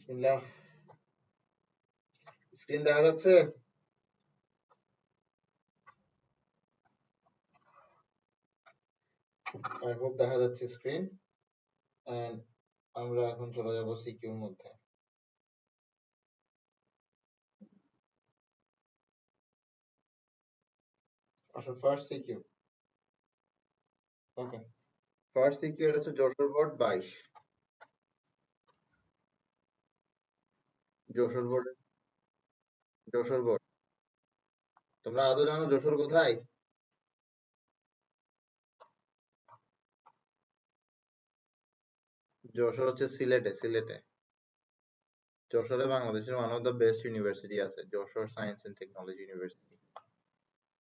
বিসমিল্লাহ। স্ক্রিন দেখা যাচ্ছে? আই হোপ দেখা যাচ্ছে স্ক্রিন। এন্ড আমরা এখন চলে যাব সিকিউর মধ্যে। আসলে ফার্স্ট সিকিউ। ওকে, ফার্স্ট সিকিউ হচ্ছে Jessore board 22। Jessore board, Jessore board. তোমরা আদৌ জানো যশোর কোথায়? যশোর হচ্ছে সিলেটে। সিলেটে যশোরে বাংলাদেশের one of the best university আছে, Jashore science and technology university.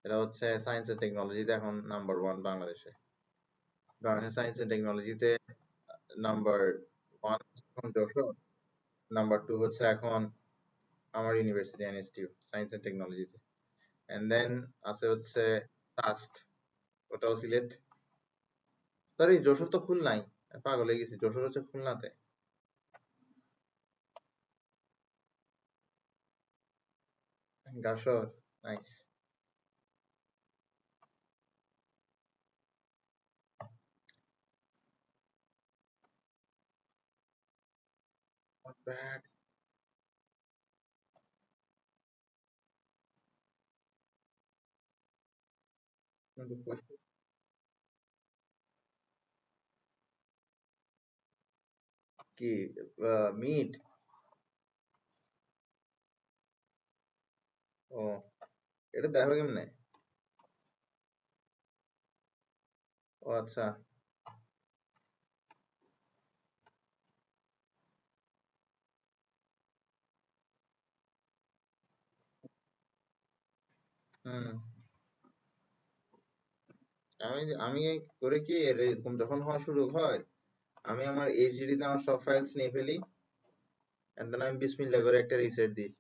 এটা হচ্ছে সায়েন্স এন্ড টেকনোলজিতে এখন নাম্বার 1 বাংলাদেশে। বাংলাদেশ সায়েন্স এন্ড টেকনোলজিতে নাম্বার 1 এখন যশোর, নাম্বার 2 হচ্ছে এখন আমার ইউনিভার্সিটি এনএসটিইউ সায়েন্স এন্ড টেকনোলজিতে। এন্ড দেন আছে হচ্ছে টাস্ট, ওটাও সিলেট। সরি, যশোর তো খুলনাই, পাগল হয়ে গেছি, যশোর হচ্ছে খুলনাতে। যশোর, নাইস। Not bad. কি মিড? ও, এটা দেখো কেমনে? ও আচ্ছা। হুম, আমি আমি করে কি এরকম যখন হওয়া শুরু হয়, আমি আমার এইচডিতে আমার সব ফাইলস নিয়ে ফেলি, এন্ড দেন আমি বিসমিল্লাহ করে একটা রিসেট দিই,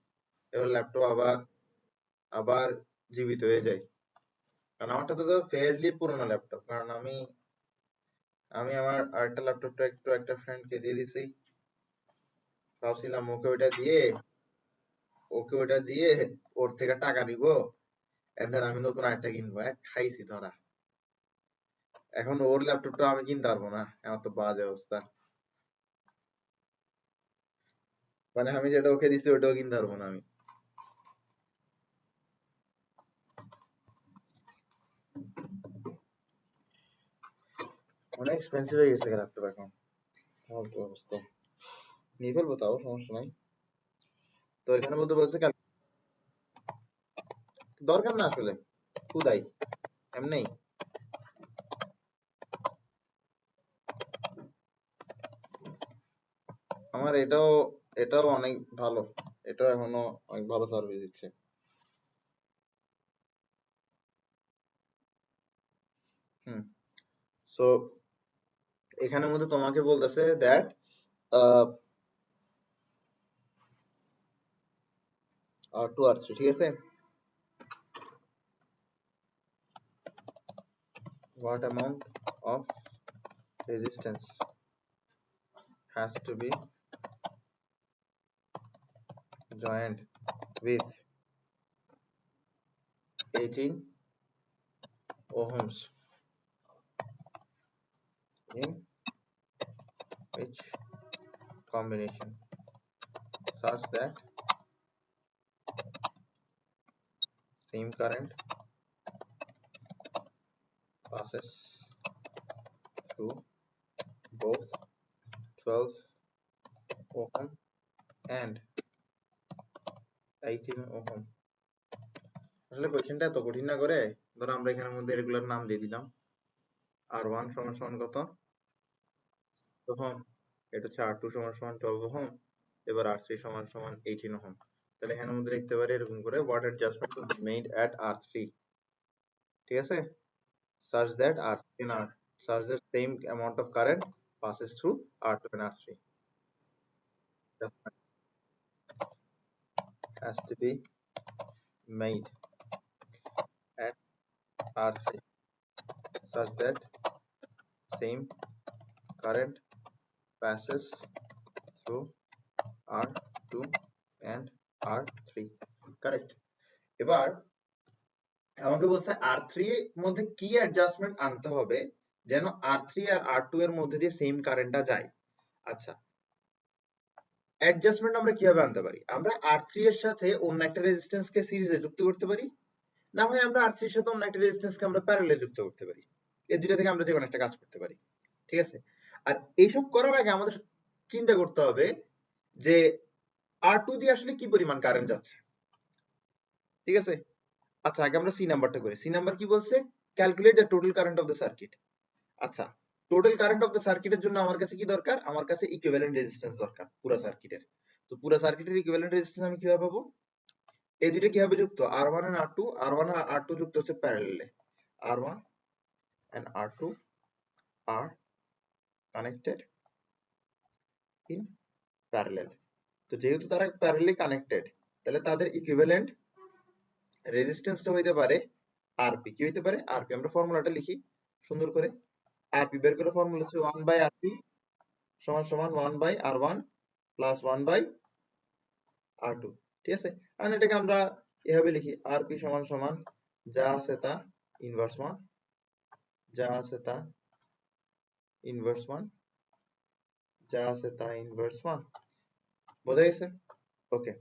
এবার ল্যাপটপ আবার আবার জীবিত হয়ে যায়। কারণ আমারটা তো ফেয়ারলি পুরোনো ল্যাপটপ, কারণ আমি আমি আমার আরেকটা ল্যাপটপটা একটু একটা ফ্রেন্ডকে দিয়ে দিছি, ভাবছিলাম ওকে ওটা দিয়ে ওর থেকে টাকা নিব, এবার আমি নতুন আরেকটা কিনবো। খাইছি ধরা। এখন ওর ল্যাপটপটা আমি কিনতে পারবো না, আমার তো বাজে অবস্থা। মানে আমি যেটা ওকে দিছি ওটাও কিনতে পারবো না আমি। অনেক এক্সপেন্সিভ হয়ে গেছে ল্যাপটপ এখন, ফালতু অবস্থা। নিয়ে ফেলবো, তাও সমস্যা নাই। তো এখানে বলতে বলছে দরকার না আসলে, খুদাই এমনি। আমার এটাও অনেক ভালো, এটাও এখনো অনেক ভালো সার্ভিস দিচ্ছে। হুম, সো এখানের মধ্যে তোমাকে বলতেছে দ্যাট R2 R3, ঠিক আছে? What amount of resistance has to be joined with 18 ohms in which combination such that same current passes through both 12 ohm and 18 ohm। আসলে কোশ্চেনটা এত কঠিন না করে, ধরো আমরা এখানের মধ্যে রেগুলার নাম দিয়ে দিলাম। R1 সমান সমান কত ওহম, এটা হচ্ছে R2 সমান সমান 12 ওহম, এবার R3 সমান সমান 18 ওহম। তাহলে এখানের মধ্যে লিখতে পারি এরকম করে, what adjustment will be made at R3, ঠিক আছে? such that R3 and R such that same amount of current passes through R2 and R3 adjustment has to be made at R3 such that same current passes through R2 and R3 correct. এবার আমাকে বলছে R3 এর মধ্যে কি adjustment আনতে হবে যেন R3 আর R2 এর মধ্যে দিয়ে সেম কারেন্টটা যায়। আচ্ছা, অ্যাডজাস্টমেন্ট আমরা কিভাবে আনতে পারি? আমরা R3 এর সাথে অন্য একটা রেজিস্ট্যান্স কে সিরিজে যুক্ত করতে পারি, না হয় আমরা R3 এর সাথে অন্য একটা রেজিস্ট্যান্স কে আমরা প্যারালালে যুক্ত করতে পারি। এই দুইটা থেকে আমরা যে কোনো একটা কাজ করতে পারি, ঠিক আছে? আর এইসব করার আগে আমাদের চিন্তা করতে হবে যে R2 দিয়ে আসলে কি পরিমাণ কারেন্ট যাচ্ছে, ঠিক আছে? আচ্ছা, আগে আমরা সি নাম্বারটা করি। সি নাম্বার কি বলছে? Calculate the total current of the circuit. আচ্ছা, টোটাল কারেন্ট অফ দ্য সার্কিটের জন্য আমার কাছে কি দরকার? আমার কাছে ইকুইভ্যালেন্ট রেজিস্ট্যান্স দরকার পুরো সার্কিটের। তো পুরো সার্কিটের ইকুইভ্যালেন্ট রেজিস্ট্যান্স আমি কিভাবে পাবো? এই দুটো কিভাবে যুক্ত? R1 and R2, R1 R R2 যুক্ত হচ্ছে প্যারালালে। R1 and R2 are connected in parallel. তো যেহেতু তারা প্যারালালি কানেক্টেড, তাহলে তাদের ইকুইভ্যালেন্ট রেজিস্ট্যান্সটা হইতে পারে আরপি। কি হইতে পারে? আরপি। আমরা ফর্মুলাটা লিখি সুন্দর করে। আরপি বের করে ফর্মুলা হচ্ছে 1 বাই আরপি সমান সমান 1 by R1 plus 1 by R2, ঠিক আছে? আর এটাকে আমরা এভাবে লিখি, আরপি সমান সমান যা আছে তা ইনভার্স 1, যা আছে তা ইনভার্স 1, যা আছে তা ইনভার্স 1। বোঝা গেছে? ওকে,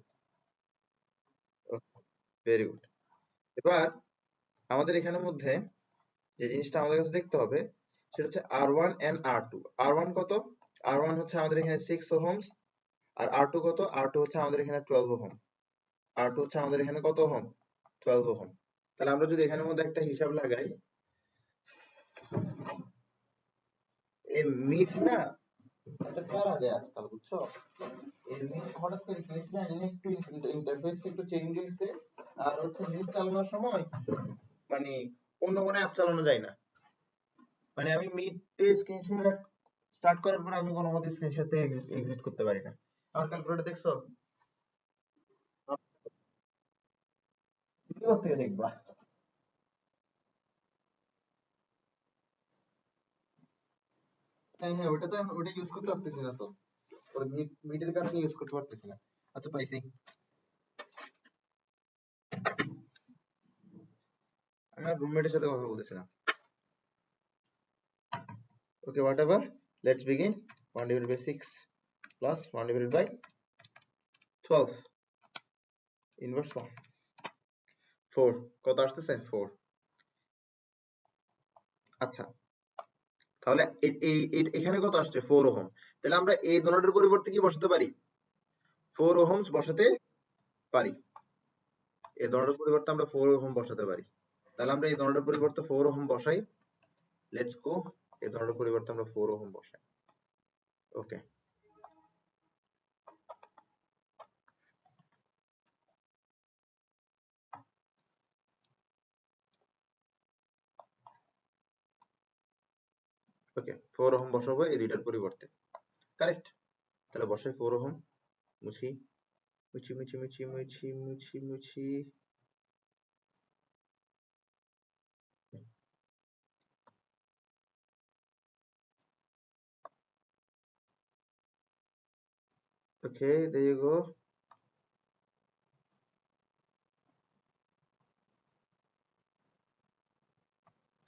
ভেরি গুড। এবার আমাদের এখানের মধ্যে যে জিনিসটা আমাদের কাছে দেখতে হবে সেটা হচ্ছে R1 and R2। R1 কত? R1 হচ্ছে আমাদের এখানে 6 ওহমস, আর R2 কত? R2 হচ্ছে আমাদের এখানে 12 ওহম। R2 হচ্ছে আমাদের এখানে কত ওহম? 12 ওহম। তাহলে আমরা যদি এখানের মধ্যে একটা হিসাব লাগাই, এই মিট না এটা করা যায় আজকাল, বুঝছো? এই মিট হঠাৎ করে ফেস না একটু ইন্টারফেস একটু চেঞ্জ হয়েছে, আর হচ্ছে মিট চালানোর সময় মানে অন্য কোনো অ্যাপ চালানো যায় না। মানে আমি মিটে স্ক্রিনশট স্টার্ট করার পর আমি কোনো মতে স্ক্রিনশট থেকে এক্সিট করতে পারি না। আমার ক্যালকুলেটর দেখছো? তুমি কোথা থেকে দেখবা? হ্যাঁ হ্যাঁ, ওটা তো ওটা ইউজ করতে পারতেছি না তো, ওই মিটের কারণে ইউজ করতে পারতেছি না। আচ্ছা, পাইছি। আমি আমার রুমমেটের সাথে কথা বলতেছিলাম। Okay, whatever, let's begin. 1 divided by 6 plus 1 divided by 12 inverse 1 4 কত আসতেছে? 4। আচ্ছা, তাহলে এখানে কত আসছে? 4 ওহম। তাহলে আমরা এই দোনোটার পরিবর্তে কি বসাতে পারি? 4 ওহমস বসাতে পারি। এই দোনোটার পরিবর্তে আমরা 4 ওহম বসাতে পারি। তাহলে আমরা এই দোনোটার পরিবর্তে 4 ওহম বসাই। Let's go. এই দোনোটার পরিবর্তে আমরা 4 ওহম বসাই। ওকে, ওকে, 4 ওহম বসাবো এই দুইটার পরিবর্তে। কারেক্ট। তাহলে বসাই 4 ওহম, মুছি মুছি মুছি মুছি মুছি মুছি মুছি। ওকে, there you go.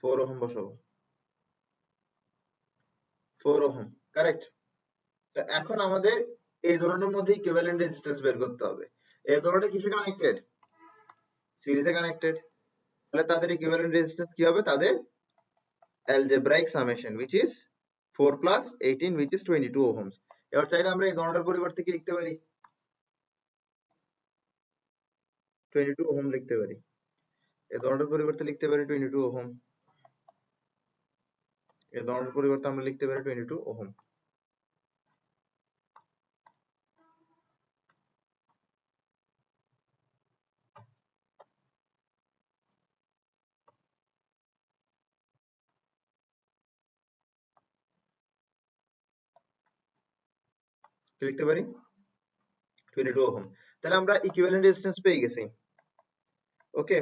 4 ওহম বসাবো। 4 ওহম, কারেক্ট। তো এখন আমাদের এই ধরনের মধ্যে ইকুইভ্যালেন্ট রেজিস্ট্যান্স বের করতে হবে। এই ধরনের কিসে কানেক্টেড? সিরিজে কানেক্টেড। তাহলে তাদের ইকুইভ্যালেন্ট রেজিস্ট্যান্স কি হবে? তাদের algebraic summation which is 4 plus 18 which is 22 ohms. এবার চাইলে আমরা এই ধরনের পরিবর্তে কি লিখতে পারি? 22 ওহম লিখতে পারি। এই ধরনের পরিবর্তে লিখতে পারি 22 ওহম। এই ধরনের পরিবর্তে আমরা লিখতে পারি 22 ওহম। কি লিখতে পারি? 22 ওহম। তাহলে আমরা ইকুইভ্যালেন্ট রেজিস্ট্যান্স পেয়ে গেছি। ওকে,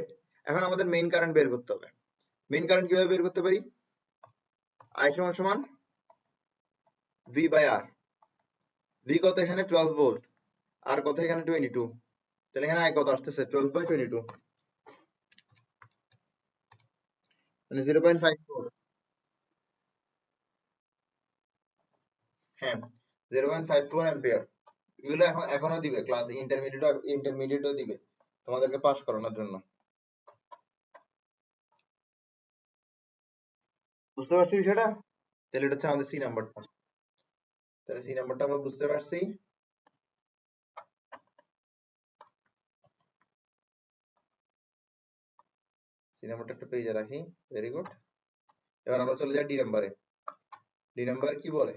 এখন আমাদের মেইন কারেন্ট বের করতে হবে। মেইন কারেন্ট কিভাবে বের করতে পারি? I সমান সমান V বাই R। V কত এখানে? 12 ভোল্ট। আর কত এখানে 22, তাহলে এখানে আই কত আসতেছে 12/22, মানে 0.54। হ্যাঁ, 0.54 অ্যাম্পিয়ার। এগুলো এখনো দিবে, ক্লাস ইন্টারমিডিয়েটও দিবে তোমাদেরকে পাস করানোর জন্য। বুঝতে পারছি বিষয়টা? তাহলে এটা হচ্ছে আমাদের সি নাম্বারটা। তাহলে সি নাম্বারটা আমরা বুঝতে পারছি। সি নাম্বারটা একটা পেজে রাখি। Very good. এবার আমরা চলে যাই ডি নাম্বারে। ডি নাম্বার কি বলে?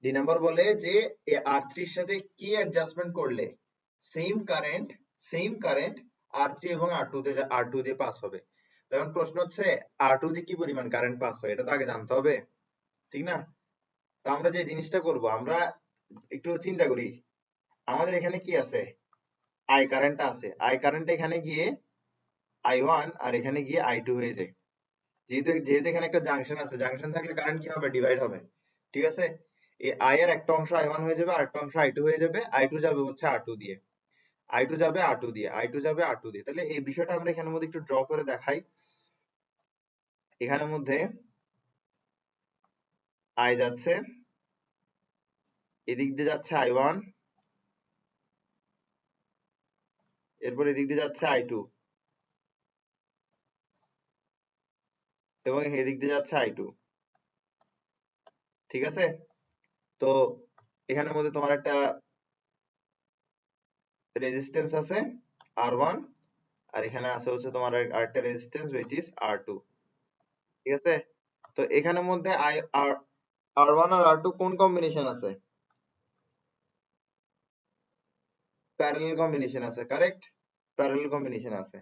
ডি নাম্বার বলে যে R3 এর সাথে কি অ্যাডজাস্টমেন্ট করলে সেম কারেন্ট R3 এবং R2 দিয়ে পাস হবে। তখন প্রশ্ন হচ্ছে R2 দিয়ে কি পরিমাণ কারেন্ট পাস হয়, এটা তো আগে জানতে হবে, ঠিক না? তো আমরা যে জিনিসটা করব, আমরা একটু চিন্তা করি। আমাদের এখানে কি আছে? আই কারেন্টটা আছে। আই কারেন্ট এখানে গিয়ে I1 আর এখানে গিয়ে I2 হয়ে যায়। যেহেতু এখানে একটা জাংশন আছে, জাংশন থাকলে কারেন্ট কি হবে? ডিভাইড হবে, ঠিক আছে? এই আই এর একটা অংশ I1 হয়ে যাবে, আর একটা অংশ I2 হয়ে যাবে। I2 যাবে হচ্ছে R2 দিয়ে, I2 যাবে R2 দিয়ে, I2 যাবে R2 দিয়ে। তাহলে এই বিষয়টা আমরা এখানের মধ্যে একটু ড্র করে দেখাই। এখানের মধ্যে I যাচ্ছে, এদিক দিয়ে যাচ্ছে I1, এরপর এদিক দিয়ে যাচ্ছে I2, এবং এদিক দিয়ে যাচ্ছে I2, ঠিক আছে? তো এখানের মধ্যে তোমার একটা রেজিস্ট্যান্স আছে R1, আর এখানে আছে হচ্ছে তোমার আরেকটা রেজিস্ট্যান্স which is R2, ঠিক আছে? তো এখানের মধ্যে R1 আর R2 কোন কম্বিনেশন আছে? প্যারালাল কম্বিনেশন আছে, কারেক্ট? প্যারালাল কম্বিনেশন আছে।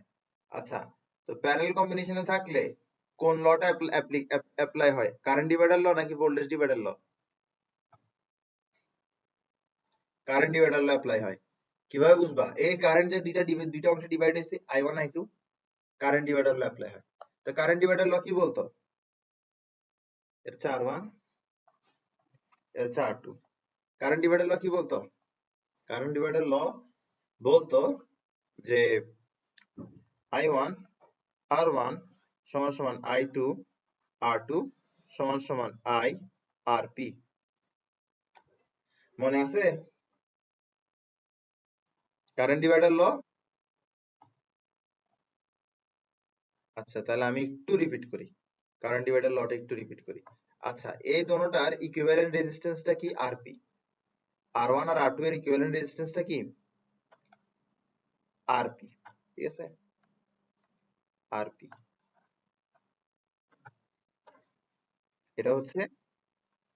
আচ্ছা, তো প্যারালাল কম্বিনেশনে থাকলে কোন লটা অ্যাপ্লাই হয়? কারেন্ট ডিভাইডার ল নাকি ভোল্টেজ ডিভাইডার ল? কারেন্ট ডিভাইডার ল অ্যাপ্লাই হয়। কিভাবে বুঝবা? এই কারেন্ট যে দুইটা অংশে ডিভাইড হয়েছে I1 I2, কারেন্ট ডিভাইডার ল অ্যাপ্লাই হয়। তো কারেন্ট ডিভাইডার ল কি বলতো? এটা হচ্ছে R1, এটা হচ্ছে R2। কারেন্ট ডিভাইডার ল কি বলতো? কারেন্ট ডিভাইডার ল বলতো যে I1 R1 সমান সমান I2 R2 সমান সমান I RP। মনে আছে কারেন্ট ডিভাইডার ল? আচ্ছা, তাহলে আমি একটু রিপিট করি, কারেন্ট ডিভাইডার লটা একটু রিপিট করি। আচ্ছা, এই দোনোটার ইকুইভ্যালেন্ট রেজিস্ট্যান্সটা কি? আরপি। R1 আর R2 এর ইকুইভ্যালেন্ট রেজিস্ট্যান্সটা কি? আরপি, ঠিক আছে? আরপি, এটা হচ্ছে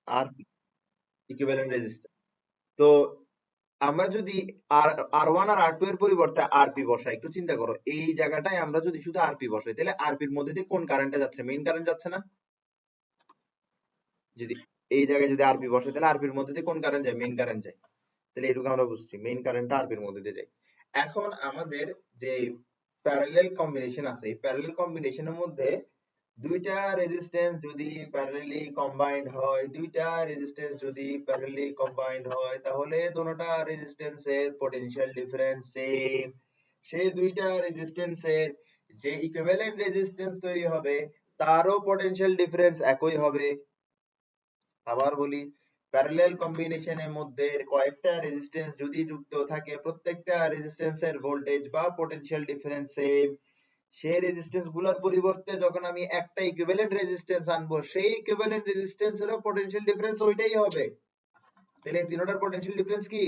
আরপি, ইকুইভ্যালেন্ট রেজিস্ট্যান্স। তো আমরা যদি R1 আর R2 এর পরিবর্তে আরপি বসাই, একটু চিন্তা করো, এই জায়গাটায় আমরা যদি শুধু আরপি বসাই, তাহলে আরপির মধ্যে দিয়ে কোন কারেন্টটা যাচ্ছে? মেইন কারেন্ট যাচ্ছে না? যদি এই জায়গায় যদি আরপি বসাই, তাহলে আরপির মধ্যে দিয়ে কোন কারেন্ট যায়? মেইন কারেন্ট যায়। তাহলে এটুকু আমরা বুঝছি, মেইন কারেন্টটা আরপির মধ্যে দিয়ে যায়। এখন আমাদের যে প্যারালাল কম্বিনেশন আছে, এই প্যারালাল কম্বিনেশনের মধ্যে দুইটা রেজিস্ট্যান্স যদি প্যারালালি কম্বাইন্ড হয়, তাহলে দোনোটা রেজিস্ট্যান্সের পটেনশিয়াল ডিফারেন্স সেম। সেই দুইটা রেজিস্ট্যান্সের যে ইকুইভ্যালেন্ট রেজিস্ট্যান্স তৈরি হবে, তারও পটেনশিয়াল ডিফারেন্স একই হবে। আবার বলি, প্যারালাল কম্বিনেশনের মধ্যে কয়েকটা রেজিস্ট্যান্স যদি যুক্ত থাকে, প্রত্যেকটা রেজিস্ট্যান্সের ভোল্টেজ বা পটেনশিয়াল ডিফারেন্স সেম। সেই রেজিস্ট্যান্স গুলোর পরিবর্তে যখন আমি একটা ইকুইভ্যালেন্ট রেজিস্ট্যান্স আনবো, সেই ইকুইভ্যালেন্ট রেজিস্ট্যান্সেরও পটেনশিয়াল ডিফারেন্স ওইটাই হবে। তাহলে তিনটার পটেনশিয়াল ডিফারেন্স কি?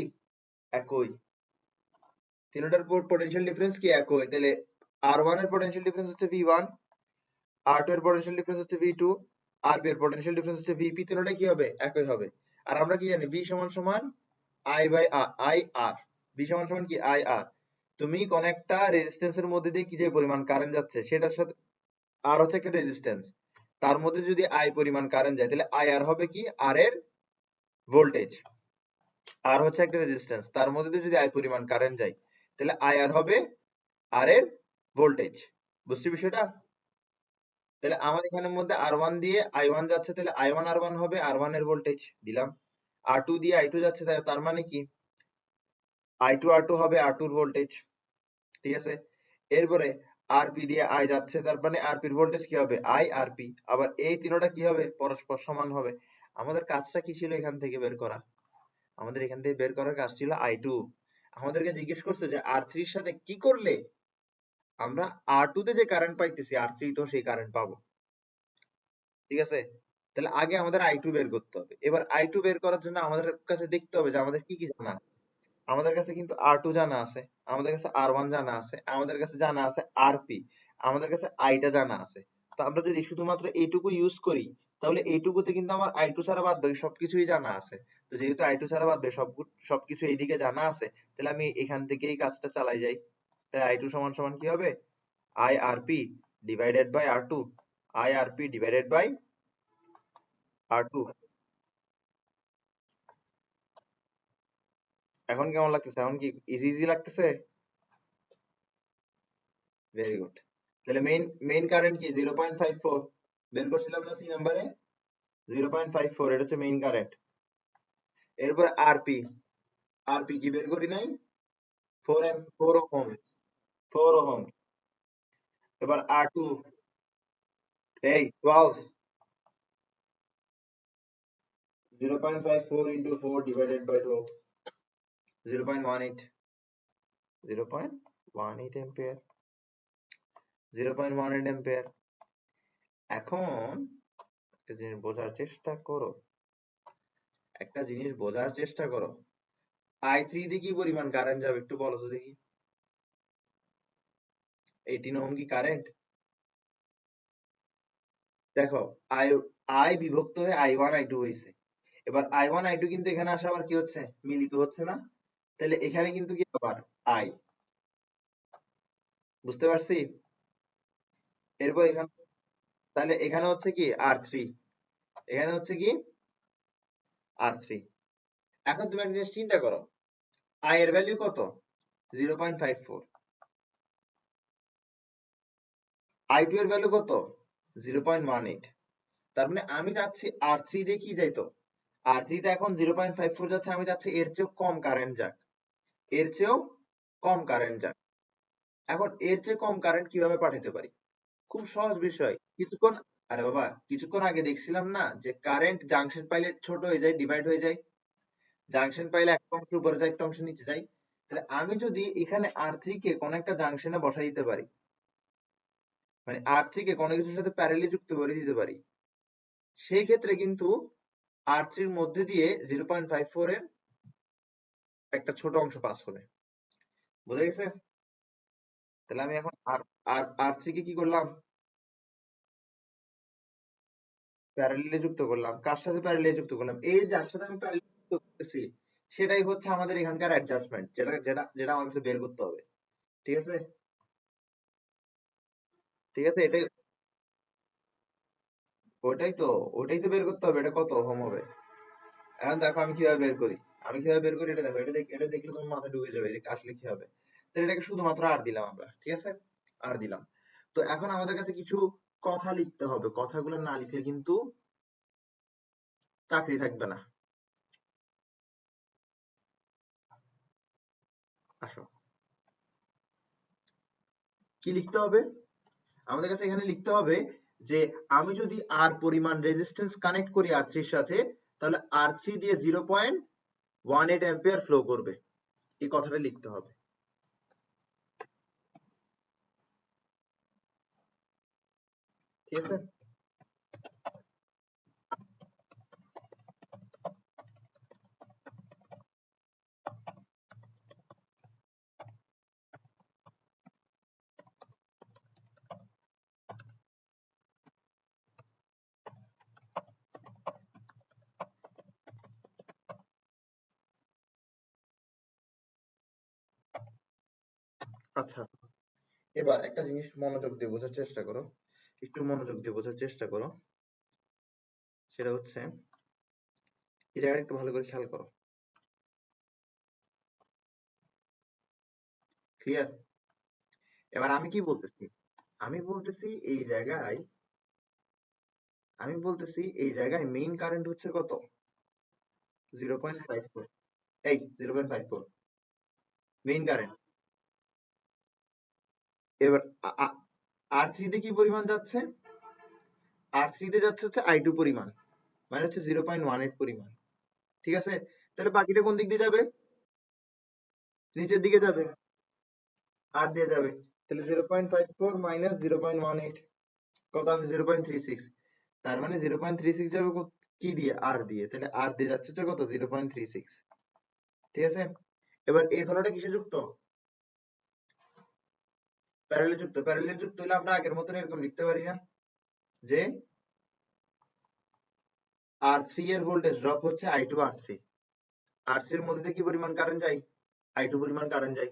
একই। তিনটার পটেনশিয়াল ডিফারেন্স কি? একই। তাহলে R1 এর পটেনশিয়াল ডিফারেন্স হচ্ছে V1, R2 এর পটেনশিয়াল ডিফারেন্স হচ্ছে V2, RP এর পটেনশিয়াল ডিফারেন্স হচ্ছে VP। তিনটাই কি হবে? একই হবে। আর আমরা কি জানি? V সমান সমান I by I R। V সমান সমান কি? I R। তুমি কোন একটা রেজিস্ট্যান্সের মধ্যে দিয়ে কি যে পরিমাণ কারেন্ট যাচ্ছে, সেটার সাথে আর হচ্ছে একটা রেজিস্ট্যান্স, তার মধ্যে যদি I পরিমাণ কারেন্ট যায়, তাহলে I R হবে কি? R এর ভোল্টেজ। আর হচ্ছে একটা রেজিস্ট্যান্স, তার মধ্যে দিয়ে যদি আই পরিমাণ কারেন্ট যায় তাহলে আই আর হবে আর এর ভোল্টেজ। বুঝছি বিষয়টা? তাহলে আমার এখানের মধ্যে আর ওয়ান দিয়ে আই ওয়ান যাচ্ছে, তাহলে আই ওয়ান আর ওয়ান হবে আর ওয়ান এর ভোল্টেজ দিলাম। আর টু দিয়ে আই টু যাচ্ছে, তার মানে কি আই টু আর টু হবে আর টুর ভোল্টেজ। ঠিক আছে, এরপরে আরপি দিয়ে আই যাচ্ছে, তার মানে আরপির ভোল্টেজ কি হবে আই আরপি। আবার এই তিনটা কি হবে পরস্পর সমান হবে। আমাদের কাজটা কি ছিল এখান থেকে বের করা? আমাদের এখান থেকে বের করার কাজ ছিল আই টু। আমাদেরকে জিজ্ঞেস করছে যে আর থ্রির সাথে কি করলে আমরা আর টু তে যে কারেন্ট পাইতেছি আর থ্রি তো সেই কারেন্ট পাবো। ঠিক আছে, তাহলে আগে আমাদের আই টু বের করতে হবে। এবার আই টু বের করার জন্য আমাদের কাছে দেখতে হবে যে আমাদের কি কি জানা আছে। আমাদের কাছে কিন্তু আর টু জানা আছে, আমাদের কাছে আর ওয়ান জানা আছে, আমাদের কাছে জানা আছে আরপি, আমাদের কাছে আইটা জানা আছে। তো আমরা যদি শুধুমাত্র এইটুকু ইউজ করি তাহলে এইটুকুতে কিন্তু আমার আই টু ছাড়া বাদ বাকি সবকিছুই জানা আছে। তো যেহেতু আই টু ছাড়া বাদ বাকি সবকিছু এইদিকে জানা আছে, তাহলে আমি এখান থেকেই কাজটা চালাই যাই। তাই আই টু সমান সমান কি হবে I R P divided by R two, I R P divided by R two. এখন কেমন লাগতেছে? এখন কি ইজি ইজি লাগতেছে? Very good. তাহলে মেইন মেইন কারেন্ট কি 0.54 বের করছিলাম না সি নাম্বারে? 0.54 এটা হচ্ছে মেইন কারেন্ট। এরপর আরপি, আরপি কি বের করি নাই? 4 ওহম, 4 ওহম। এবার আর টু এই 12, 0.54 into 4 divided by 12, 0.18, 0.18 ampere, 0.18 ampere. এখন একটা জিনিস বোঝার চেষ্টা করো, একটা জিনিস বোঝার চেষ্টা করো। আই থ্রি দিয়ে কি পরিমাণ কারেন্ট যাবে একটু বলো তো দেখি। 18 ওহম কি কারেন্ট? দেখো আই আই বিভক্ত হয়ে আই ওয়ান আই টু হয়েছে। এবার আই ওয়ান আই টু কিন্তু এখানে আসা আবার কি হচ্ছে মিলিত হচ্ছে না? তাহলে এখানে কিন্তু কি আবার আই। বুঝতে পারছি? এরপর এখানে তাহলে এখানে হচ্ছে কি আর থ্রি, এখানে হচ্ছে কি আর থ্রি। এখন তুমি একটা জিনিস চিন্তা করো, আই এর ভ্যালু কত? 0.54। আই টু এর ভ্যালু কত? 0.18। তার মানে আমি যাচ্ছি আর থ্রি দিয়ে কি যাইতো, আর থ্রি তে এখন 0.54 যাচ্ছে, আমি যাচ্ছি এর চেয়েও কম কারেন্ট যাক, এর চেয়েও কম কারেন্ট যাক। এখন এর চেয়ে কম কারেন্ট কিভাবে পাঠাতে পারি? খুব সহজ বিষয়। কিছুক্ষণ, আরে বাবা কিছুক্ষণ আগে দেখছিলাম না যে কারেন্ট জাংশন পাইলে ছোট হয়ে যায়, ডিভাইড হয়ে যায়। জাংশন পাইলে একটা অংশ উপরে যায় একটা অংশ নিচে যায়। তাহলে আমি যদি এখানে আর থ্রি কে কোন একটা জাংশনে বসাই দিতে পারি, মানে আর থ্রি কে কোনো কিছুর সাথে প্যারালালি যুক্ত করে দিতে পারি, সেই ক্ষেত্রে কিন্তু আর থ্রির মধ্যে দিয়ে 0.54 এর একটা ছোট অংশ পাস হবে। বুঝা গেছে? তাহলে আমি এখন আর আর আর থ্রি কে কি করলাম প্যারালালি যুক্ত করলাম। কার সাথে প্যারালালি যুক্ত করলাম? এই যার সাথে আমি প্যারালালি যুক্ত করতেছি সেটাই হচ্ছে আমাদের এখানকার অ্যাডজাস্টমেন্ট, যেটা যেটা যেটা আমার কাছে বের করতে হবে। ঠিক আছে? ঠিক আছে, এটাই ওটাই তো, ওটাই তো বের করতে হবে এটা কত ওহম হবে। এখন দেখো আমি কিভাবে বের করি, আমি কিভাবে বের করি এটা দেখো, এটা দেখলে তোমার মাথা ঢুকে যাবে এটা আসলে কি হবে। তাহলে এটাকে শুধুমাত্র আর দিলাম আমরা, ঠিক আছে, আর দিলাম। তো এখন আমাদের কাছে কিছু কথা লিখতে হবে, কথাগুলো না লিখলে কিন্তু চাকরি থাকবে না। আসো, কি লিখতে হবে? আমাদের কাছে এখানে লিখতে হবে যে আমি যদি আর পরিমাণ রেজিস্ট্যান্স কানেক্ট করি আর থ্রির সাথে, তাহলে আর থ্রি দিয়ে 0.18 অ্যাম্পিয়ার ফ্লো করবে। এই কথাটা লিখতে হবে। ঠিক আছে, আচ্ছা এবার একটা জিনিস মনোযোগ দিয়ে বোঝার চেষ্টা করো, একটু মনোযোগ দিয়ে বোঝার চেষ্টা করো। সেটা হচ্ছে এই জায়গাটা একটু ভালো করে খেয়াল করো। ক্লিয়ার? এবার আমি কি বলতেছি, আমি বলতেছি এই জায়গায় মেইন কারেন্ট হচ্ছে কত, 0.54, এই 0.54 মেইন কারেন্ট। এবার আর থ্রিতে কি পরিমাণ যাচ্ছে, আর থ্রিতে যাচ্ছে হচ্ছে I2 পরিমাণ, মানে হচ্ছে 0.18 পরিমাণ। ঠিক আছে, তাহলে বাকিটা কোন দিক দিয়ে যাবে, নিচের দিকে যাবে, আর দিয়ে যাবে। তাহলে 0.54 মাইনাস 0.18 কত আসে, 0.36। তার মানে 0.36 যাবে কি দিয়ে, আর দিয়ে। তাহলে আর দিয়ে যাচ্ছে হচ্ছে কত, 0.36। ঠিক আছে, এবার এই ধরনের কিসে যুক্ত, প্যারালালে যুক্ত। প্যারালালে যুক্ত হলে আমরা আগের মতন এরকম লিখতে পারি না যে R3 এর ভোল্টেজ ড্রপ হচ্ছে I2 R3, R3 এর মধ্যে দিয়ে কি পরিমাণ কারেন্ট যায়, I2 পরিমাণ কারেন্ট যায়,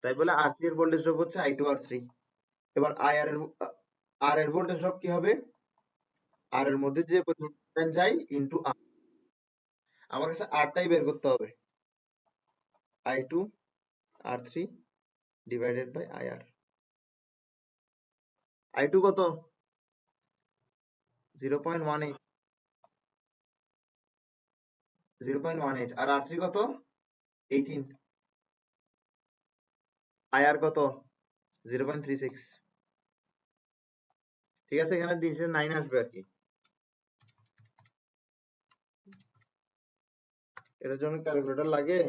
তাই বলে R3 এর ভোল্টেজ ড্রপ হচ্ছে I2 R3। এবার আর এর ভোল্টেজ ড্রপ কি হবে, আর এর মধ্যে যে পরিমাণ কারেন্ট যায় ইনটু আর। আমার কাছে আরটাই বের করতে হবে, I2 R3 divided by IR। I2 কত, 0.18, 0.18, আর R3 কত, 18, IR কত, 0.36। ঠিক আছে, এখানে 309 আসবে আর কি। এটার জন্য ক্যালকুলেটর লাগে,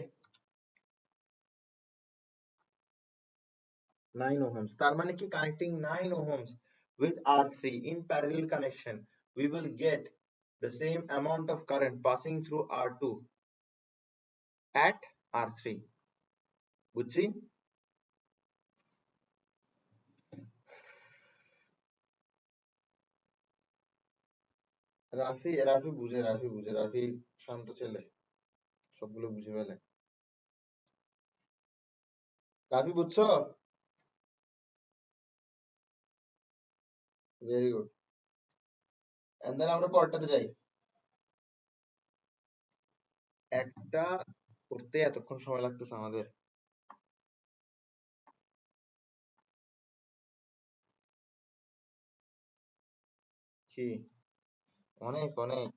9 ohms, তার মানে কি connecting 9 ohms with R3 in parallel connection, we will get the same amount of current passing through R2 at R3। বুঝছি? রাফি রাফি বুঝে, রাফি শান্ত ছেলে, সবগুলো বুঝে ফেলে। রাফি বুঝছো? Very good. এন্ড দেন আমরা পরেরটাতে যাই। একটা করতে এতক্ষণ সময় লাগতেছে আমাদের। কি অনেক অনেক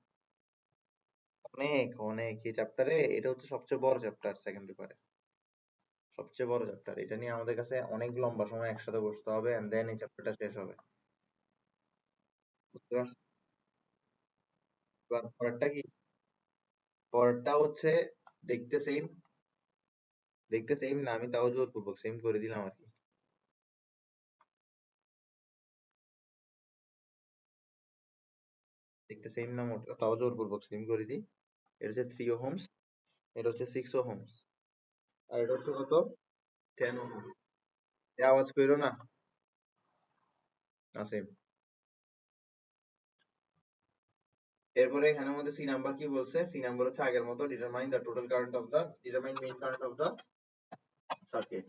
অনেক অনেক এই চ্যাপ্টারে এটা হচ্ছে সবচেয়ে বড় চ্যাপ্টার সেকেন্ড পেপারে, সবচেয়ে বড় চ্যাপ্টার। এটা নিয়ে আমাদের কাছে অনেক লম্বা সময় একসাথে বসতে হবে এন্ড দেন এই চ্যাপ্টারটা শেষ হবে। বুঝতে পারছো? এবার পরেরটা কি, পরেরটা হচ্ছে দেখতে সেম, দেখতে সেম না, আমি তাও জোরপূর্বক সেম করে দিলাম আর কি। দেখতে সেম না মোট, তাও জোরপূর্বক সেম করে দিই। এটা হচ্ছে 3 ওহমস, এটা হচ্ছে 6 ওহমস, আর এটা হচ্ছে কত, 10 ওহম। আওয়াজ করো না, না সেম। এরপরে এখানের মধ্যে সি নাম্বার কি বলছে, সি নাম্বার হচ্ছে আগের মতো, determine the total current of the, determine main current of the circuit.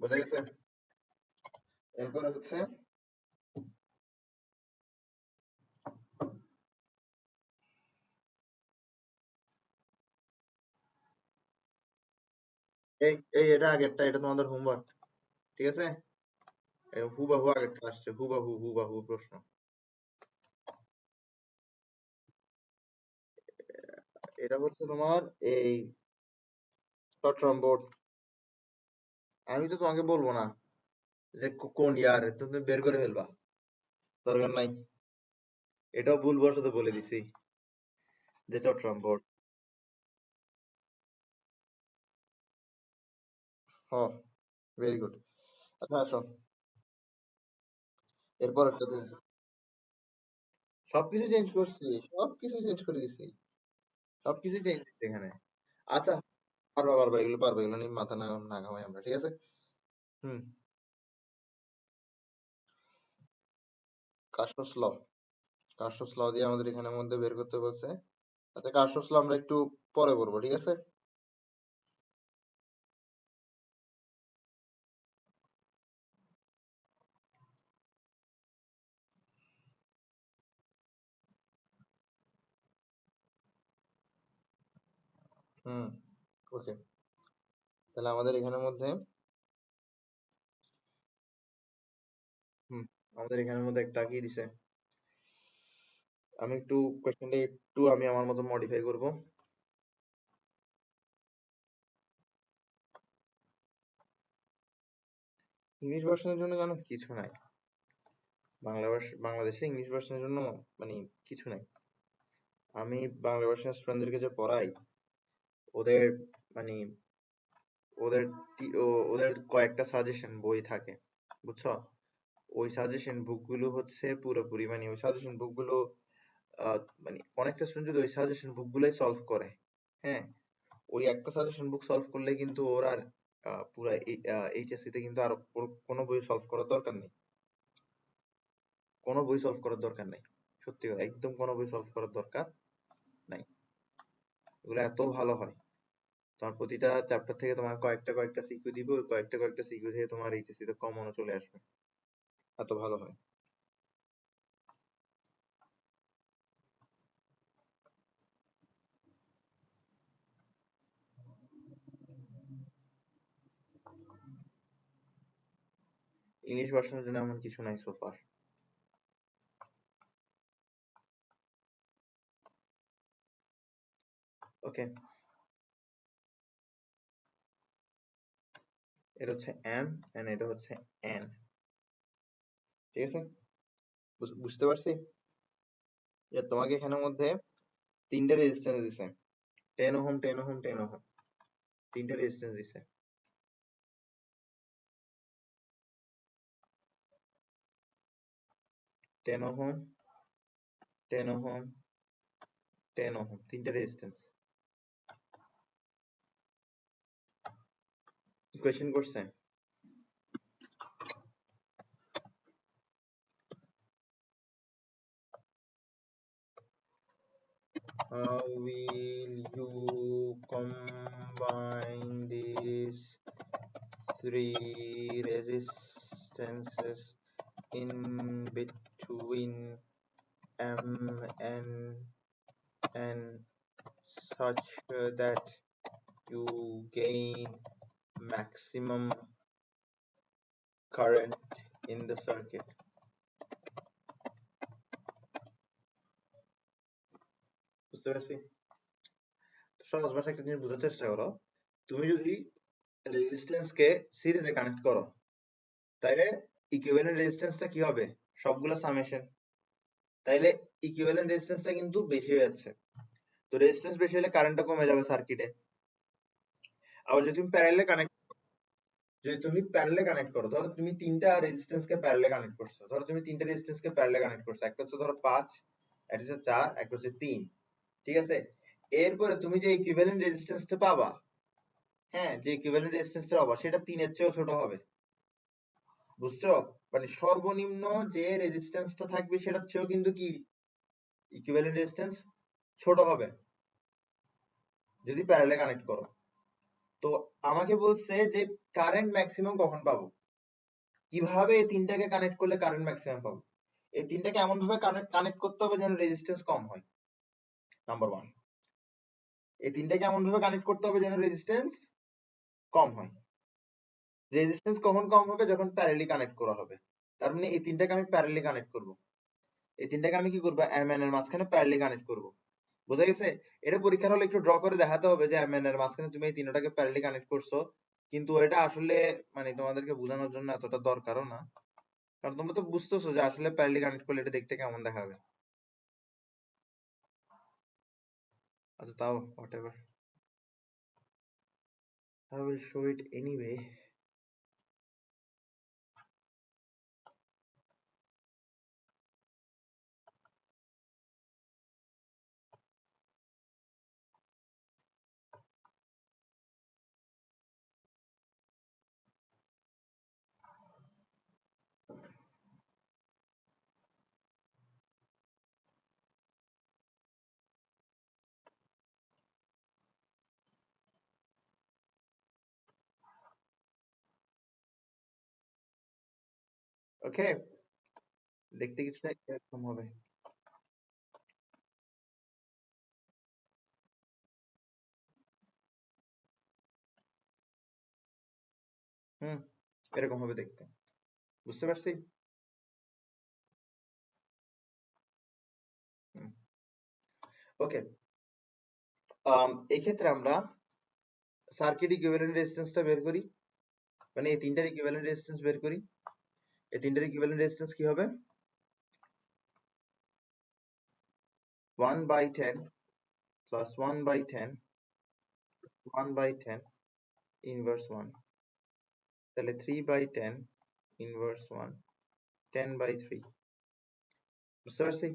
বোঝা গেছে? এরপরে হচ্ছে এই এই এটা আগেরটা, এটা তোমাদের হোমওয়ার্ক, ঠিক আছে? হুবাহু আগেরটা আসছে, হুবাহু হুবাহু প্রশ্ন। এটা হচ্ছে তোমার এই চট্টগ্রাম বোর্ড। আমি তো তোমাকে বলবো না যে কোন ইয়ার, তুমি বের করে ফেলবা, দরকার নাই। এটাও ভুলবশত বলে দিছি যে চট্টগ্রাম বোর্ড। হ, ভেরি গুড। আচ্ছা আসো, এরপর একটা সবকিছু চেঞ্জ করছি, সবকিছু চেঞ্জ করে দিছি, সবকিছু চেঞ্জ দিচ্ছি এখানে। আচ্ছা, পারবা পারবা, এগুলো পারবা, এগুলো নিয়ে মাথা না না ঘামাই আমরা, ঠিক আছে? হুম, কার্শফ ল, কার্শফ ল দিয়ে আমাদের এখানের মধ্যে বের করতে বলছে। আচ্ছা, কার্শফ ল আমরা একটু পরে করবো, ঠিক আছে? ওকে, তাহলে আমাদের এখানের মধ্যে একটা কি দিছে, আমি একটু কোয়েশ্চেনটা একটু আমি আমার মতো মডিফাই করব। ইংলিশ ভার্সনের জন্য জানো কিছু নাই, বাংলাদেশে ইংলিশ ভার্সনের জন্য মানে কিছু নাই। আমি বাংলা ভার্সনের স্টুডেন্টদেরকে যে পড়াই, ওদের মানে ওদের ওদের কয়েকটা সাজেশন বই থাকে, বুঝছো? ওই সাজেশন বুকগুলো হচ্ছে পুরোপুরি মানে ওই সাজেশন বুকগুলো মানে অনেকটা স্টুডেন্ট যদি ওই সাজেশন বুকগুলোই সলভ করে, হ্যাঁ, ওই একটা সাজেশন বুক সলভ করলে কিন্তু ওর আর পুরো এইচএসসি তে কিন্তু আর কোনো বই সলভ করার দরকার নেই, কোনো বই সলভ করার দরকার নাই। সত্যি কথা, একদম কোনো বই সলভ করার দরকার নাই। এগুলো এত ভালো হয়, তোমার প্রতিটা চ্যাপ্টার থেকে তোমার কয়েকটা সিকিউ দিবে, ওই কয়েকটা সিকিউ থেকে তোমার এইচএসসি তে কমনও চলে আসবে, এত ভালো হয়। ইংলিশ ভার্সনের জন্য এমন কিছু নাই সোফার। ওকে, এটা হচ্ছে এম এন্ড এটা হচ্ছে এন, ঠিক আছে? বুঝতে পারছি যে তোমাকে এখানের মধ্যে তিনটা রেজিস্ট্যান্স দিছে, 10 ওহম 10 ওহম 10 ওহম, তিনটা রেজিস্ট্যান্স দিছে। 10 ওহম 10 ওহম 10 ওহম, তিনটা রেজিস্ট্যান্স। কোয়েশ্চেন করছে how will you combine these three resistances in between M and N such that you gain maximum current in the circuit? বুঝতে পারছি? সহজ ভাষায় একটা জিনিস বোঝার চেষ্টা করো। তুমি যদি রেজিস্ট্যান্স কে সিরিজে কানেক্ট করো, তাইলে ইকুইভ্যালেন্ট রেজিস্ট্যান্সটা কি হবে? সবগুলো সামেশন, তাইলে ইকুইভ্যালেন্ট রেজিস্ট্যান্সটা কিন্তু বেশি হয়ে যাচ্ছে। তো রেজিস্ট্যান্স বেশি হলে কারেন্টটা কমে যাবে সার্কিটে। আবার যদি তুমি প্যারালে কানেক্ট করো, ধরো তুমি তিনটা রেজিস্ট্যান্স কে প্যারালে কানেক্ট করছো, একটা হচ্ছে ধরো 5, একটা হচ্ছে 4, একটা হচ্ছে 3, ঠিক আছে? এরপরে তুমি যে ইকুইভ্যালেন্ট রেজিস্ট্যান্সটা পাবা, হ্যাঁ, যে ইকুইভ্যালেন্ট রেজিস্ট্যান্সটা পাবা সেটা 3 এর চেয়েও ছোট হবে, বুঝছো? মানে সর্বনিম্ন যে রেজিস্ট্যান্সটা থাকবে সেটার চেয়েও কিন্তু কি ইকুইভ্যালেন্ট রেজিস্ট্যান্স ছোট হবে যদি প্যারালে কানেক্ট করো। তো আমাকে বলছে যে কারেন্ট ম্যাক্সিমাম কখন পাবো, কিভাবে এই তিনটাকে কানেক্ট করলে কারেন্ট ম্যাক্সিমাম পাবো। এই তিনটাকে এমন ভাবে কানেক্ট করতে হবে যেন রেজিস্ট্যান্স কম হয়, নাম্বার 1। এই তিনটাকে এমন ভাবে কানেক্ট করতে হবে যেন রেজিস্ট্যান্স কম হয়। রেজিস্ট্যান্স কখন কম হবে? যখন প্যারালি কানেক্ট করা হবে। তার মানে এই তিনটাকে আমি প্যারালি কানেক্ট করব, এই তিনটাকে আমি কি করবো, এম এন এর মাঝখানে প্যারালি কানেক্ট করব। বোঝা গেছে? এটা পরীক্ষার হলে একটু ড্র করে দেখাতে হবে যে এম এন এর মাঝখানে তুমি এই তিনটাকে প্যারালি কানেক্ট করছো, কিন্তু এটা আসলে মানে তোমাদেরকে বোঝানোর জন্য এতটা দরকারও না, কারণ তোমরা তো বুঝতেছো যে আসলে প্যারালি কানেক্ট করলে এটা দেখতে কেমন দেখাবে। আচ্ছা, তাও whatever, I will show it anyway. Okay, দেখতে কিছুটা এরকম হবে। হুম, এরকম হবে দেখতে। বুঝতে পারছি? ওকে, এই ক্ষেত্রে আমরা সার্কিট ইকুইভ্যালেন্ট রেজিস্ট্যান্সটা বের করি, মানে এই তিনটার ইকুইভ্যালেন্ট রেজিস্ট্যান্স বের করি। এই তিনটার ইকুইভ্যালেন্ট রেজিস্ট্যান্স কি হবে? 1/10 plus 1/10 1/10 ইনভার্স 1, তাহলে 3/10 ইনভার্স 1 10/3। বুঝতে পারছি?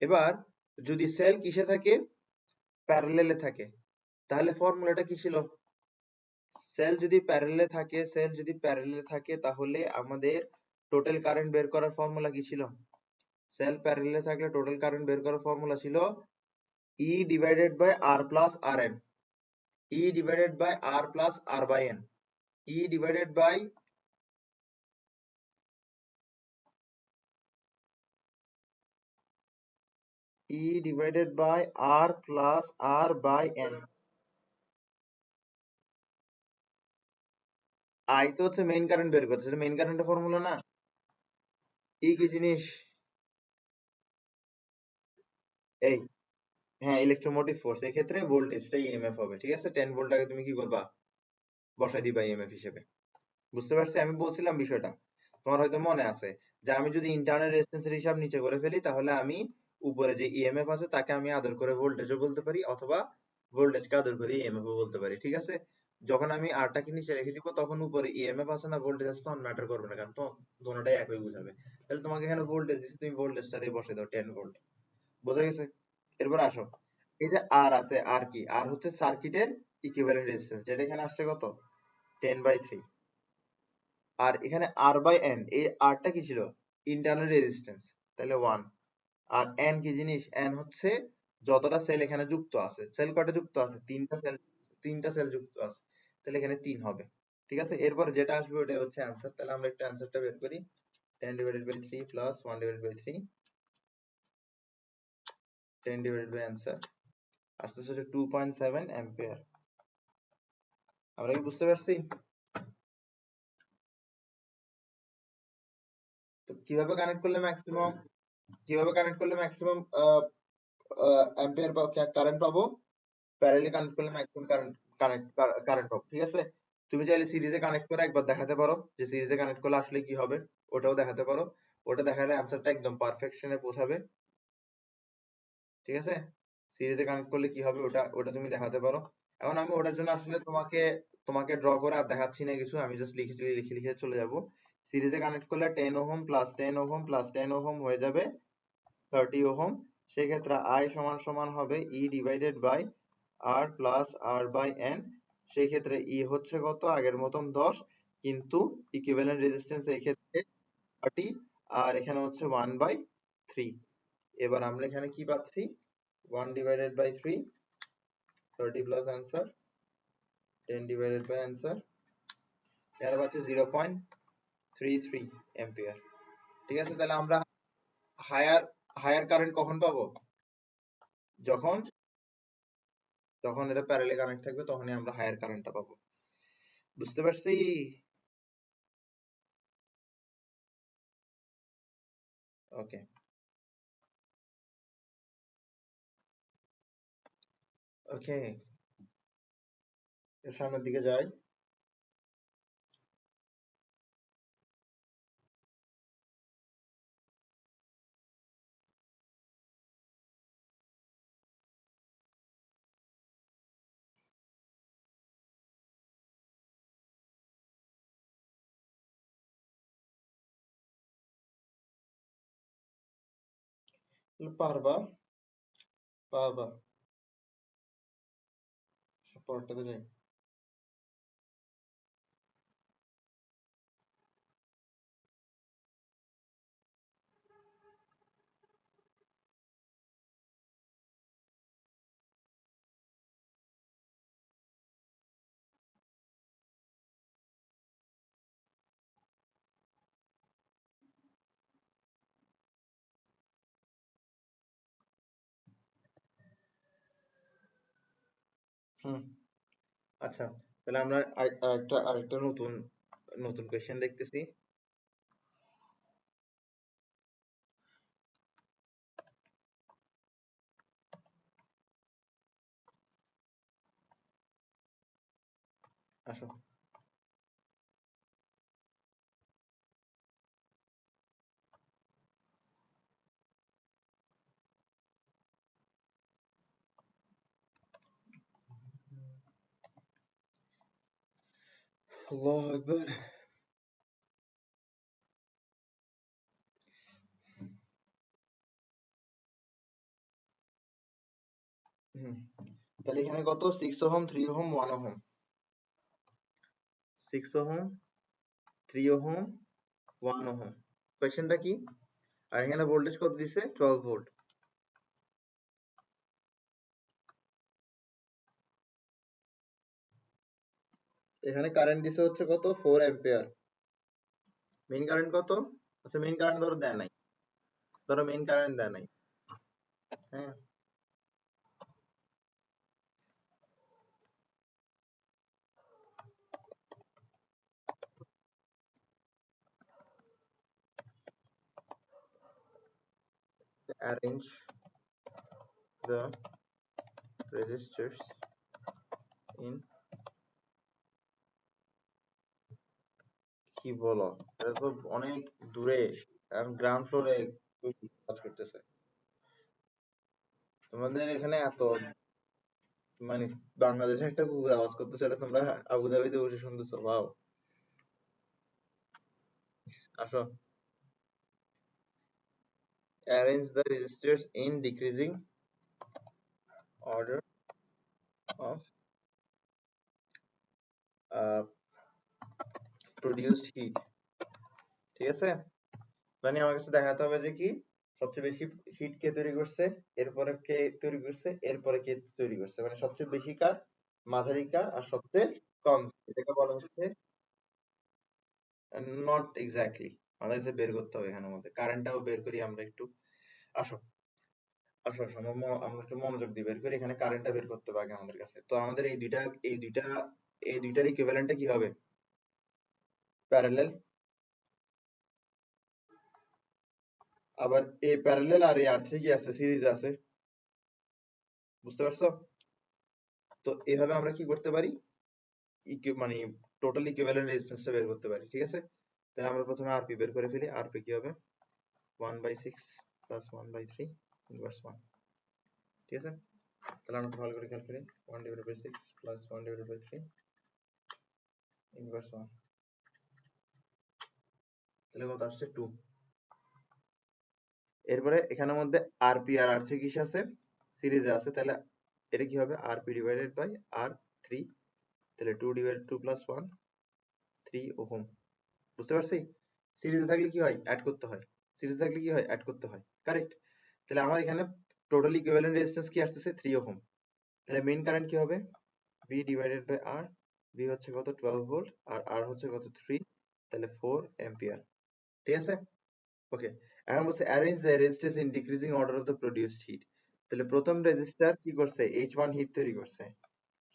এবার যদি সেল কিসে থাকে? প্যারালেলে থাকে, তাহলে ফর্মুলাটা কি ছিল? সেল যদি প্যারালেলে থাকে তাহলে আমাদের টোটাল কারেন্ট বের করার ফর্মুলা কি ছিল? সেল প্যারালেলে থাকলে টোটাল কারেন্ট বের করার ফর্মুলা ছিল E divided by R plus Rn, E divided by R plus R by N, E divided by R plus R by N। I তো হচ্ছে মেইন কারেন্ট বের করতে, সেটা মেইন কারেন্টের ফর্মুলা না? E কি জিনিস? এই, হ্যাঁ, ইলেকট্রোমোটিভ ফোর্স। এক্ষেত্রে ভোল্টেজটা ইএমএফ হবে, ঠিক আছে? 10 ভোল্টটাকে তুমি কি করবা? বসাই দিবা ইএমএফ হিসেবে। বুঝতে পারছি? আমি বলছিলাম বিষয়টা, তোমার হয়তো মনে আছে যে আমি যদি ইন্টারনাল রেজিস্ট্যান্সের হিসাব নিচে করে ফেলি তাহলে আমি উপরে যে ইএমএফ আছে তাকে আমি আদর করে ভোল্টেজও বলতে পারি, অথবা ভোল্টেজকে আদর করে ইএমএফ ও বলতে পারি, ঠিক আছে? যখন আমি আরটাকে নিচে রেখে দিব তখন উপরে ইএমএফ আছে না ভোল্টেজ আছে তখন ম্যাটার করবে না, কারণ তো দুটোটাই একই বুঝাবে। তাহলে তোমাকে এখানে ভোল্টেজ দিচ্ছে, তুমি ভোল্টেজটা দিয়ে বসে দাও 10 ভোল্ট। বোঝা গেছে? এরপর আসো, এই যে আর আছে, আর কি? আর হচ্ছে সার্কিটের ইকুইভ্যালেন্ট রেজিস্ট্যান্স, যেটা এখানে আসছে কত? 10/3। আর এখানে আর বাই এন, এই আরটা কি ছিল? ইন্টারনাল রেজিস্ট্যান্স, তাহলে 1। আর এন কি জিনিস? এন হচ্ছে যতটা সেল এখানে যুক্ত আছে। সেল কয়টা যুক্ত আছে? তিনটা সেল যুক্ত আছে, তাহলে এখানে 3 হবে, ঠিক আছে? এরপরে যেটা আসবে ওটা হচ্ছে অ্যান্সার। তাহলে আমরা একটু অ্যান্সারটা বের করি। 10/3 প্লাস 1/3, 10/ অ্যান্সার আসতেছে হচ্ছে 2.7 অ্যাম্পিয়ার। আমরা কি বুঝতে পারছি? তো কিভাবে কানেক্ট করলে ম্যাক্সিমাম অ্যাম্পিয়ার কারেন্ট পাবো? প্যারালালি কানেক্ট করলে ম্যাক্সিমাম কারেন্ট পাবো, ঠিক আছে? তুমি চাইলে সিরিজে কানেক্ট করে একবার দেখাতে পারো যে সিরিজে কানেক্ট করলে আসলে কি হবে, ওটাও দেখাতে পারো। ওটা দেখালে অ্যান্সারটা একদম পারফেকশনে পৌঁছাবে, ঠিক আছে? সিরিজে কানেক্ট করলে কি হবে ওটা ওটা তুমি দেখাতে পারো। এখন আমি ওটার জন্য আসলে তোমাকে তোমাকে ড্র করে আর দেখাচ্ছি না কিছু, আমি জাস্ট লিখে লিখে লিখে চলে যাব। সিরিজে কানেক্ট করলে 10 ohm plus 10 ohm plus 10 ohm হয়ে যাবে 30 ওহম। সেক্ষেত্রে আই সমান সমান হবে E divided by R plus R by N. সেই ক্ষেত্রে ই হচ্ছে কত? আগের মতন 10, কিন্তু ইকুইভ্যালেন্ট রেজিস্ট্যান্স এই ক্ষেত্রে 30, আর এখানে হচ্ছে 1/3। এবার আমরা এখানে কি পাচ্ছি? 1/3, 30 প্লাস অ্যান্সার, 10/, অ্যান্সার, এর পাচ্ছি 0.33 অ্যাম্পিয়ার, ঠিক আছে? তাহলে আমরা হায়ার হায়ার কারেন্ট কখন পাবো? যখন যখন এটা প্যারালাল কানেক্ট থাকবে তখনই আমরা হায়ার কারেন্টটা পাবো। বুঝতে পারছি? ওকে, ওকে, এর সামনের দিকে যাই। পারবা, পাবা, পরেরটাতে যাই। হুম, আচ্ছা, তাহলে আমরা আরেকটা নতুন নতুন কোয়েশ্চেন দেখতেছি। আসো। আল্লাহু আকবার। তাহলে এখানে কত? 6 ohm, 3 ohm, 1 ohm. 6 ohm, 3 ohm, 1 ohm. কোয়েশ্চেনটা কি? আর এখানে ভোল্টেজ কত দিছে? 12 ভোল্ট। এখানে কারেন্ট দিছে হচ্ছে কত? 4 অ্যাম্পিয়ার। মেইন কারেন্ট কত? আচ্ছা মেইন কারেন্ট ধরো দেয় নাই, ধরো মেইন কারেন্ট দেয় নাই, হ্যাঁ। Arrange the resistors in, কি বলো, এটা তো অনেক দূরে, কারণ গ্রাউন্ড ফ্লোরে কাজ করতেছে। তোমাদের এখানে এত মানে বাংলাদেশে একটা কুকুর আওয়াজ করতেছে, এটা তোমরা আবুধাবিতে বসে শুনতেছো? ওয়াও। আসো। Arrange the resistors in decreasing order of produced heat। ঠিক আছে, মানে আমার কাছে দেখাতে হবে যে কি সবচেয়ে বেশি হিট কে তৈরি করছে, এরপরে কে তৈরি করছে, এরপরে কে তৈরি করছে, মানে সবচেয়ে বেশি কার, মাঝারি কার, আর সবচেয়ে কম। এটাকে বলা হচ্ছে নট এক্স্যাক্টলি। আমাদের কাছে বের করতে হবে এখানের মধ্যে, কারেন্টটাও বের করি আমরা একটু। আসো আসো আসো, আমরা একটু মনোযোগ দিয়ে বের করি, এখানে কারেন্টটা বের করতে হবে আগে আমাদের কাছে। তো আমাদের এই দুইটার ইকুইভ্যালেন্টটা কি হবে? প্যারালাল। আবার এই প্যারালাল আর এই আর থ্রি কি আছে? সিরিজ আছে। বুঝতে পারছো? তো এভাবে আমরা কি করতে পারি, মানে টোটাল ইকুইভ্যালেন্ট রেজিস্ট্যান্সটা বের করতে পারি। ঠিক আছে, তাহলে আমরা প্রথমে আরপি বের করে ফেলি। আরপি কি হবে? 1/6 প্লাস 1/3 ইনভার্স 1। ঠিক আছে, তাহলে আমরা ভালো করে খেয়াল করি। 1/6 প্লাস 1/3 ইনভার্স 1, তাহলে কত আসছে? 2। এরপরে এখানের মধ্যে আরপি আর আর থ্রি কিসে আছে? সিরিজে আছে। তাহলে এটা কি হবে? RP divided by R three, তাহলে 2 ডিভাইডেড 2 প্লাস 1, 3 ওহম। বুঝতে পারছি? সিরিজে থাকলে কি হয়? অ্যাড করতে হয়। সিরিজে থাকলে কি হয়? অ্যাড করতে হয়। কারেক্ট। তাহলে আমার এখানে টোটাল ইকুইভ্যালেন্ট রেজিস্ট্যান্স কি আসতেছে? 3 ওহম। তাহলে মেইন কারেন্ট কি হবে? V divided by R। V হচ্ছে কত? 12 ভোল্ট, আর R হচ্ছে কত? 3, তাহলে 4 অ্যাম্পিয়ার। ঠিক আছে, ওকে। এখন বলছে arrange the resistance in decreasing order of the produced heat. তাহলে প্রথম রেজিস্টার কি করছে? H1 হিট তৈরি করছে।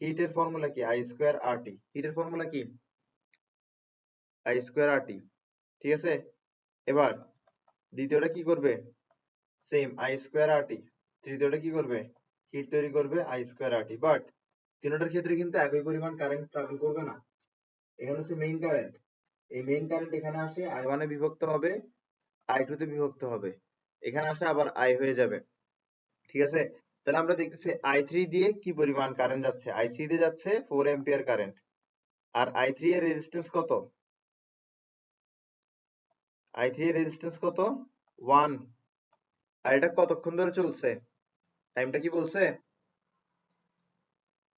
হিটের ফর্মুলা কি? I square RT। হিটের ফর্মুলা কি? I square RT। ঠিক আছে, এবার দ্বিতীয়টা কি করবে? Same I square RT। তৃতীয়টা কি করবে? হিট তৈরি করবে I স্কয়ার RT। বাট তিনটার ক্ষেত্রে কিন্তু একই পরিমাণ কারেন্ট ট্রাভেল করবে না। এখানে হচ্ছে মেইন কারেন্ট, এই মেইন কারেন্ট এখানে আসে I1 এ বিভক্ত হবে, I2 তে বিভক্ত হবে, এখানে আসে আবার I হয়ে যাবে। ঠিক আছে, তাহলে আমরা দেখতেছি I3 দিয়ে কি পরিমাণ কারেন্ট যাচ্ছে? I3 দিয়ে যাচ্ছে 4 অ্যাম্পিয়ার কারেন্ট। আর I3 এর রেজিস্ট্যান্স কত? I3 এর রেজিস্ট্যান্স কত? 1। আর এটা কতক্ষণ ধরে চলছে? টাইমটা কি বলছে?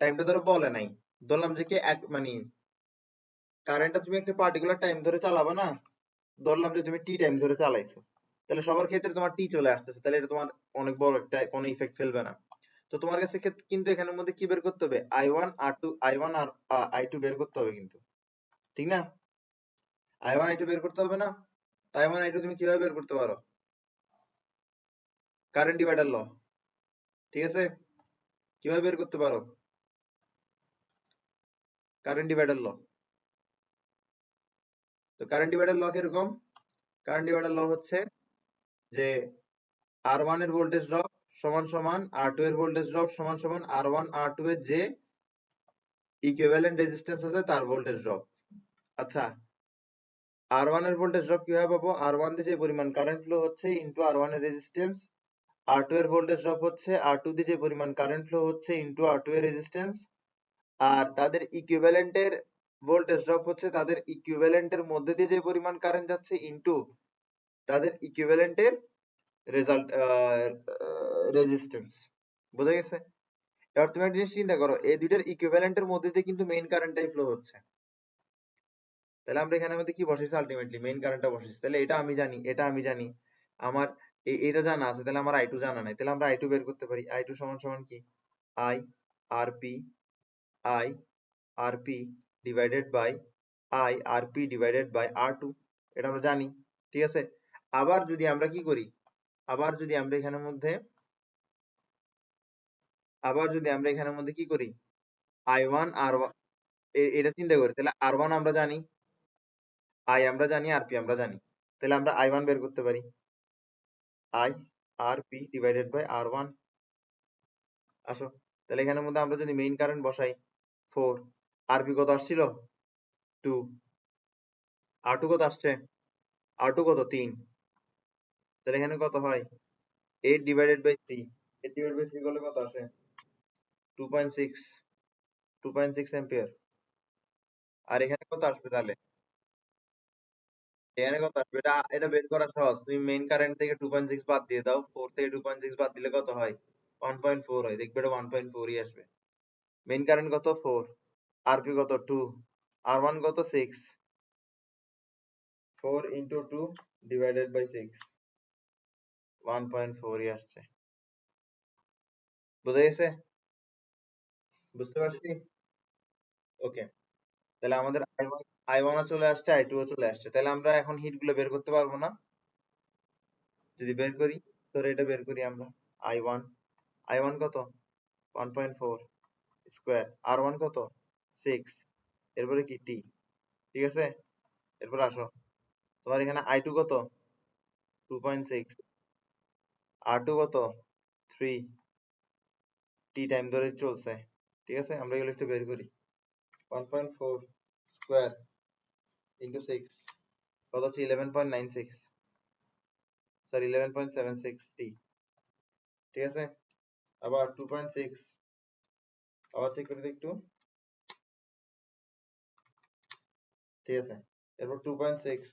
টাইমটা ধরো বলে নাই। ধরলাম যে কি এক মানে কারেন্টটা তুমি একটা পার্টিকুলার টাইম ধরে চালাবা না, ধরলাম যে তুমি টি টাইম ধরে চালাইছো, তাহলে সবার ক্ষেত্রে তোমার টি চলে আসতেছে, তাহলে এটা তোমার অনেক বড় একটা কোনো ইফেক্ট ফেলবে না। তো তোমার কাছে কিন্তু এখানের মধ্যে কি বের করতে হবে? I1 R2, I1 আর I2 বের করতে হবে কিন্তু, ঠিক না? I1 I2 বের করতে হবে না? I1 I2 তুমি কিভাবে বের করতে পারো? কারেন্ট ডিভাইডার ল। ঠিক আছে, কিভাবে বের করতে পারো? কারেন্ট ডিভাইডার ল। তো কারেন্ট ডিভাইডার ল কিরকম? কারেন্ট ডিভাইডার ল হচ্ছে যে R1 এর ভোল্টেজ ড্রপ সমান সমান R2 এর ভোল্টেজ ড্রপ সমান সমান R1 R2 এর যে ইকুইভ্যালেন্ট রেজিস্ট্যান্স আছে তার ভোল্টেজ ড্রপ। আচ্ছা, R1 এর ভোল্টেজ ড্রপ কিভাবে পাবো? R1 দিয়ে যে পরিমাণ কারেন্ট ফ্লো হচ্ছে ইনটু R1 এর রেজিস্ট্যান্স, R2 এর ভোল্টেজ ড্রপ হচ্ছে R2 দিয়ে যে পরিমাণ কারেন্ট ফ্লো হচ্ছে ইনটু R2 এর রেজিস্ট্যান্স, আর তাদের ইকুইভ্যালেন্টের ভোল্টেজ ড্রপ হচ্ছে তাদের ইকুইভ্যালেন্টের মধ্যে দিয়ে যে পরিমাণ কারেন্ট যাচ্ছে ইনটু তাদের ইকুইভ্যালেন্টের রেজাল্ট রেজিস্ট্যান্স। বোঝা গেছে? এবার তুমি একটা জিনিস চিন্তা করো, এই দুইটার ইকুইভ্যালেন্টের মধ্যে দিয়ে কিন্তু মেইন কারেন্টটাই ফ্লো হচ্ছে। তাহলে আমরা এখানে মধ্যে কি বসাইছি? আলটিমেটলি মেইন কারেন্টটা বসাইছি। তাহলে এটা আমি জানি, এটা আমি জানি, আমার এটা জানা আছে, তাহলে আমার I2 জানা নাই। তাহলে আমরা I2 বের করতে পারি। I2 সমান সমান কি? I RP divided by I RP divided by R2। এটা আমরা জানি, ঠিক আছে? আবার যদি আমরা কি করি, আবার যদি আমরা এখানের মধ্যে কি করি, I1 R1 এটা চিন্তা করি, তাহলে R1 আমরা জানি, I আমরা জানি, RP আমরা জানি, তাহলে আমরা I1 বের করতে পারি। I RP divided by R1। আসো, তাহলে এখানের মধ্যে আমরা যদি মেইন কারেন্ট বসাই 4, RP কত আসছিল? 2, R2 কত আসছে? R2 কত? 3। তাহলে এখানে কত হয়? 8 ডিভাইডেড বাই 3। 8 ডিভাইডেড বাই 3 করলে কত আসে? 2.6 অ্যাম্পিয়ার। আর এখানে কত আসবে তাহলে? এখানে কত আসবে? এটা বের করা সহজ। তুমি মেইন কারেন্ট থেকে 2.6 বাদ দিয়ে দাও, 4 থেকে 2.6 বাদ দিলে কত হয়? 1.4 হয়। দেখবে এটা 1.4 ই আসবে। মেইন কারেন্ট কত? 4, RP কত? 2, R1 কত? 6। 4 into 2 divided by 6, 1.4 ই আসছে। বুঝা গেছে? বুঝতে পারছি? ওকে, তাহলে আমাদের I1 ও চলে আসছে, I2 ও চলে আসছে। তাহলে আমরা এখন হিট গুলো বের করতে পারবো না? যদি বের করি, ধরো এটা বের করি আমরা। I1 কত? 1.4 স্কয়ার, R1 কত? 6, এরপরে কি T, ঠিক আছে? এরপর আসো, তোমার এখানে I2 কত? 2.6, R2 কত? 3, T টাইম ধরে চলছে, ঠিক আছে? আমরা এগুলো একটু বের করি। 1.4 স্কয়ার ইন্টু 6 কত হচ্ছে? 11.96, সরি 11.76 T, ঠিক আছে? আবার 2.6, আবার চেক করে দিই একটু, ঠিক আছে? এরপর 2.6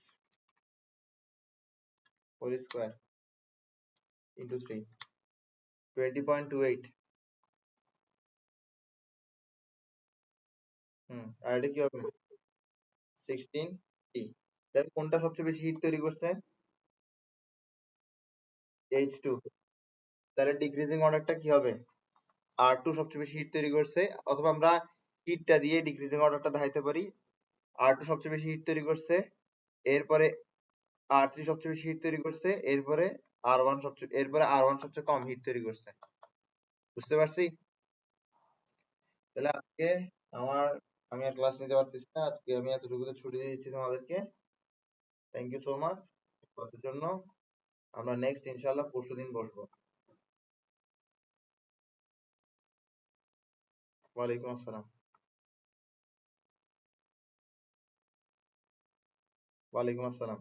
হোল স্কয়ার ইন্টু 3, 20.28। আর এটা কি হবে? 16 T। তাহলে কোনটা সবচেয়ে বেশি হিট তৈরি করছে? H2। তাহলে ডিক্রিজিং অর্ডারটা কি হবে? R2 সবচেয়ে বেশি হিট তৈরি করছে, অথবা আমরা হিটটা দিয়ে ডিক্রিজিং অর্ডারটা দেখাইতে পারি। R2 সবচেয়ে বেশি হিট তৈরি করছে, এরপরে R3 সবচেয়ে বেশি হিট তৈরি করছে, এরপরে R1 সবচেয়ে কম হিট তৈরি করছে। বুঝতে পারছি? তাহলে আজকে আমার আমি আর ক্লাস নিতে পারতেছি না, আজকে আমি এতটুকুতে ছুটি দিয়ে দিচ্ছি তোমাদেরকে। থ্যাংক ইউ সো মাচ ক্লাসের জন্য। আমরা নেক্সট ইনশাআল্লাহ পরশুদিন বসবো। ওয়ালাইকুম আসসালাম। ওয়ালাইকুম আসসালাম।